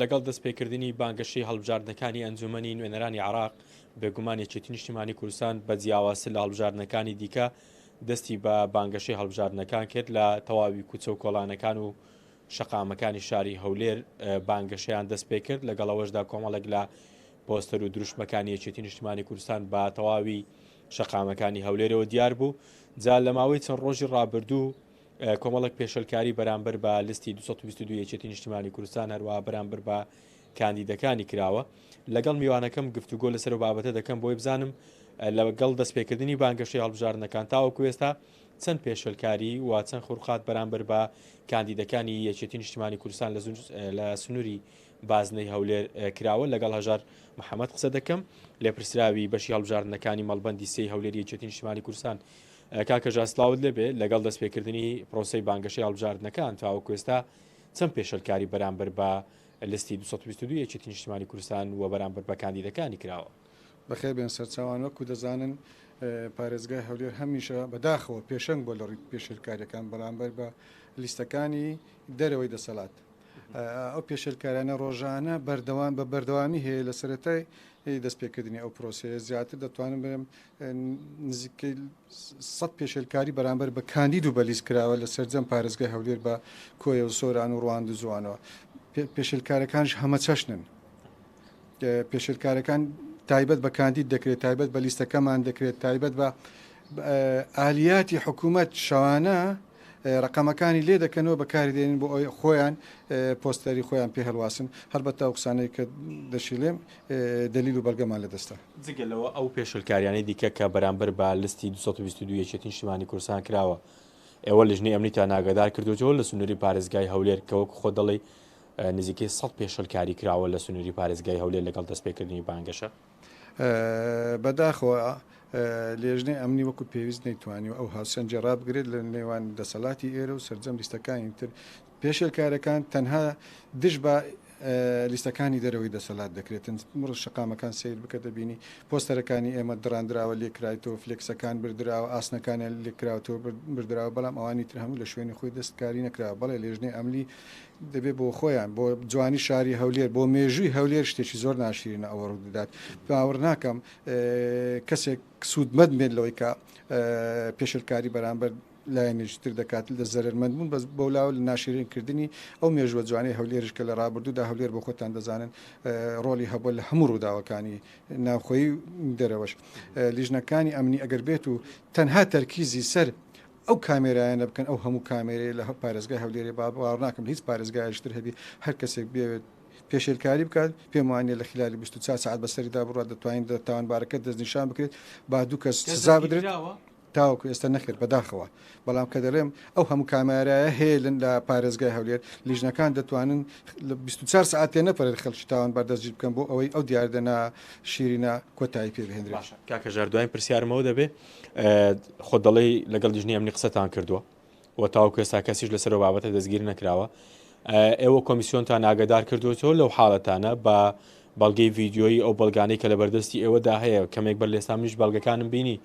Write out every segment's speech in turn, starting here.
لەگەڵ دەستپێکردنی بانگەشەی هەڵبژاردنەکانی ئەنجومەنی نوێنەرانی عێراق بێگومان یەکێتی نیشتیمانی کوردستان بە جیاواز لە هەڵبژاردنەکانی دیکە دەستی بە بانگەشەی هەڵبژاردنەکان کرد لە تەواوی کوچە و کۆڵانەکان و شەقامەکانی شاری هەولێر بانگەشەیان دەست پێ کرد لەگەڵەوەشدا کۆمەڵێک لە پۆستەر و دروشمەکانی یەکێتی نیشتیمانی کوردستان بە تەواوی شەقامەکانی هەولێرەوە دیار بوو. جا لە ماوەی چەند ڕۆژی ڕابردوو کۆمەڵک پێشەلکاری بەرامبەر بە لستی 222 یەکێتی نیشتیمانی کوردستان هەروە بەرامبەر بە کاندیدەکانی کراوە. لەگەڵ میوانەکەم گفتوگۆ لەسەر بابەتە دەکەم بۆی بزانم لەگەڵ دەستپێکردنی بانگەشەی هەڵبژاردنەکان تاوەکو ئێستا چەند پێشەلکاری و چەند خوڕخات بەرامبەر بە کاندیدەکانی یەکێتی نیشتیمانی کوردستان لە سنووری بازنەی هەولێر کراوە. لەگەڵ هەژار محەممەد قسە دەکەم لێپرسراوی بەشی هەڵبژاردنەکانی مەڵبەندی سێی هەولێری یەکێتی نیشتیمانی کوردستان. کاکە ژاستلااوت لەبێ لەگەڵ دەستپێکردنی پرۆسی بانگەشەی هەڵبژاردنەکان تاوەکو ئێستا چەند پێشەلکاری بەرامبەر بە لستی 222 یەکێتی نیشتیمانی کوردستان و بەرامبەر بە کاندیدەکانی کراوە. بەخێر بێن سەرچاوان وەکو دەزانن پارێزگای هەولێر هەمیشە بەداخەوە پێشەنگ بۆ لە ڕووی پێشەلکاریەکان بەرامبەر بە لیستەکانی دەرەوەی دەسەڵات. ئەو پێشەلکارانە ڕۆژانە بە بەردەوامی هەیە لە سەرەتای دەستپێکردنی ئەو پرۆسەیە زیاتر دەتوانم بێم نزیکەی 100 پێشەلکاری بەرامبەر بە کاندید و بەلیز کراوە لە سەرجەم پارێزگای هەولێر بە کۆیە و سۆران و ڕوان و زوانەوە. پێشەلکارەکانش هەمە چەشنن. پێشەلکارەکان تایبەت بە کاندید دەکرێت، تایبەت بە لیستەکەمان دەکرێت، تایبەت بە ئالیاتی حکوومەت شەوانە ڕقەمەکانی لێ دەکەنەوە بەکاری دێنن بۆ ئەوی خۆیان پۆستەری خۆیان پێ هەڵواسن. هەربەت تا قسانەی کە دەشیلێم دلیل و بەرگەمان لە دەستە. جگەلەوە ئەو پێشەلکاریانی دیکە کە بەرامبەر بە لستی 222 یەکێتی نیشتیمانی کوردستان کراوە ئێوە لەژنەی ئەمنیتان ئاگادار کردوەوە لە سنووری پارێزگای هەولێر کە وەکو خۆ دەڵێ نزیکەی 100 پێشەلکاری کراوە لە سنووری پارێزگای هەولێر لەگەڵ دەستپێکردنی بانگەشە. بەداخەوە لێژنەی ئەمنی وەکو پێویست نەیتوانی و ئەو هاوسەنجە ڕابگرێت لە نێوان دەسەڵاتی ئێرە و سەرجەم لیستەکانی تر. پێشەلکارەکان تەنها دش بە لیستەکانی دەرەوەی دەسەڵات دەکرێتن. مڕ شقامەکان سیر بکە دەبینی پۆستەرەکانی ئێمە دڕاندراوە لێکرایەوە، فلێکسەکان بردراوە، ئاسنەکانە لێکراوەوە بردراوە، بەڵام ئەوانی تر هەموو لە شوێنی خۆی دەستکاری نەکراوە. بەڵێ لێژنەی ئەمنی دەبێت بۆ خۆیان بۆ جوانی شاری هەولێر بۆ مێژووی هەولێر شتێکی زۆر ناشرینە ئەوە ڕوو دەدات. باوەڕ ناکەم کەسێک سوودمەند بێت لەوەی کە پێشەلکاری بەرامبەر لایەنێشتر دەکات لە زەرمەند بوون بەس بۆ لاو لە ناشرینکردنی ئەو مێژوە جوانی هەولێرش کە لە ڕابردوودا هەولێر بۆ خۆتان دەزانن ڕۆلی هەبوو لە هەموو ڕووداوەکانی ناوخۆیی دەرەوەش. لیژنەکانی ئەمنی ئەگەر بێت و تەنها تەرکیزی سەر ئەو کامێرایانە بکەن ئەو هەموو کامێرەیە لە پارێزگای هەولێرێ باوەڕ ناکەم هیچ پارێزگایشتر هەبی هەر کەسێک بێت پێشێلکاری بکات پێم وانێ لە خلالی 24 ساعت بەسەریدا بڕات دەتوانین تاوانبارەکە دەستنیشان بکرێت با دوو کەس سزا بدرێت تاوەکو ئێستا نەخێت بەداخەوە. بەڵام کە دەڵێم ئەو هەموو کامێرایە هەیە لە پارێزگای هەولێر لیژنەکان دەتوانن لە 24 ساعت تێ نەپەرێت خەڵکی تاوانبار دەستگیر بکەن بۆ ئەوەی ئەو دیاردەنا شیرینە کۆتایی پێ بهێنرێت. کاکە ژار دوایین پرسیارمەوە دەبێ خۆ دەڵێ لەگەڵ لیژنەی ئەمنی قسەتان کردووە و تاوەکو ئێستا کەسیش لەسەر بابەتە دەستگیر نەکراوە. ئێوە کۆمیسیۆنتان ئاگادار کردوەوە لەو حاڵەتانە بە بەڵگەی ڤیددیۆی ئەو بەڵگانەی کە لە بەردەستی ئێوەدا هەیە کەمێک بەر لێستا منیش بەڵگەکانم بینی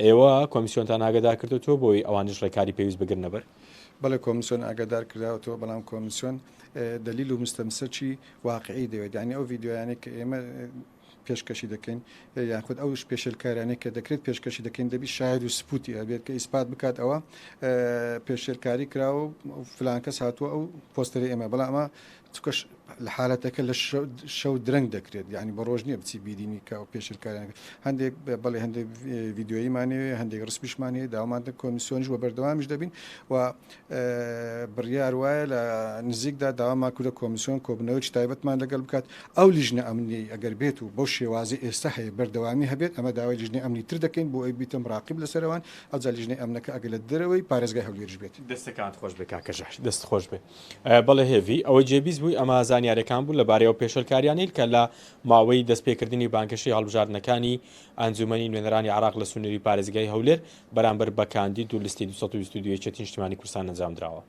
ئێوە کۆمیسیۆنتان ئاگادار کردوەوە بۆی ئەوانش ڕێکاری پێویست بگرنە بەر. بەڵێ کۆمیسیۆن ئاگادار کراوەوە بەڵام کۆمیسیۆن دلیل و مستەمسەکی واقعی دەوێت. یعنی ئەو ڤیددیۆیانەی کە ئێمە پێشکەشی دەکەین یاخود ئەوش پێشەلکارانەی کە دەکرێت پێشکەشی دەکەین دەبی شاید و سپوتی ئەبێت کە ئیسپات بکات ئەوە پێشێلکاری کراوە و فلان کەس هاتووە ئەو پۆستەری ئێمە. بەڵام ئەمە چکەش لە حالەتەکە لە شەو درەنگ دەکرێت. یعنی بە ڕۆژ نییە بچی بیدینی کە پێشەلکارانەکە هەندێک بەڵێ هەندێک ڤیددیۆیمانەیە هەندێک ڕسمیشمانەیە داوامانە کۆمیسیۆنیش و بەردەوامیش دەبین و بڕیار وایە لە نزیکدا داوامان کوورە کۆمیسیۆن کۆبنەوەی تایبەتمان لەگەڵ بکات ئەو لیژنە ئەمنی ئەگەر بێت و بەو شێوازی ئێستا هەیە بەردەوامی هەبێت ئەمە داوای لیژنەی ئەمنی تر دەکەین بۆ ئەی بیتە مراقیب لەسەرەوەن ئەوجا لیژنەی ئەمنەکە ئەگەر لە دەرەوەی پارێزگای هەولێرش بێت. دەستەکانت خۆش بێ کاکە ژار دەست خۆش بێ. بەڵێ هێوی ئەوە جێبیست بووی ئەمە زانیاریەکان بوو لەبارەیەوە پێشەلکاریانی کە لە ماوەی دەستپێکردنی بانگەشەی هەڵبژاردنەکانی ئەنجومەنی نوێنەرانی عێراق لە سنووری پارێزگای هەولێر بەرامبەر بە کاندید و لیستی 222 یەکێتی نیشتیمانی کوردستان ئەنجام درراوە.